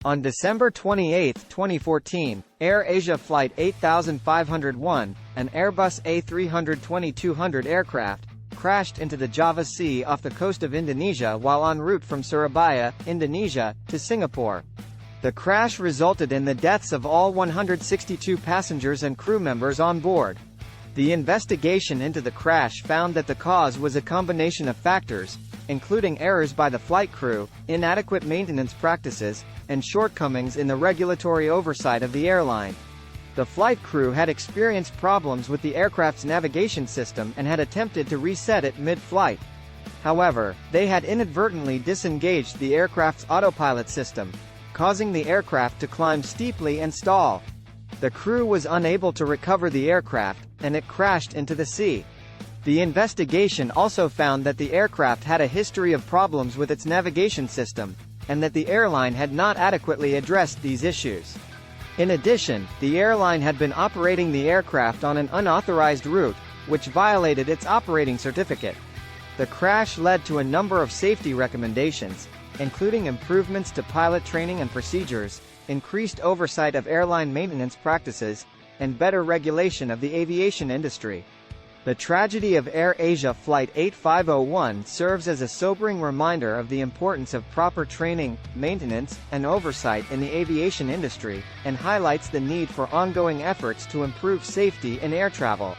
On December 28, 2014, AirAsia Flight 8501, an Airbus A320-200 aircraft, crashed into the Java Sea off the coast of Indonesia while en route from Surabaya, Indonesia, to Singapore. The crash resulted in the deaths of all 162 passengers and crew members on board. The investigation into the crash found that the cause was a combination of factors, including errors by the flight crew, inadequate maintenance practices, and shortcomings in the regulatory oversight of the airline. The flight crew had experienced problems with the aircraft's navigation system and had attempted to reset it mid-flight. However, they had inadvertently disengaged the aircraft's autopilot system, causing the aircraft to climb steeply and stall. The crew was unable to recover the aircraft, and it crashed into the sea. The investigation also found that the aircraft had a history of problems with its navigation system, and that the airline had not adequately addressed these issues. In addition, the airline had been operating the aircraft on an unauthorized route, which violated its operating certificate. The crash led to a number of safety recommendations, including improvements to pilot training and procedures, increased oversight of airline maintenance practices, and better regulation of the aviation industry. The tragedy of AirAsia Flight 8501 serves as a sobering reminder of the importance of proper training, maintenance, and oversight in the aviation industry, and highlights the need for ongoing efforts to improve safety in air travel.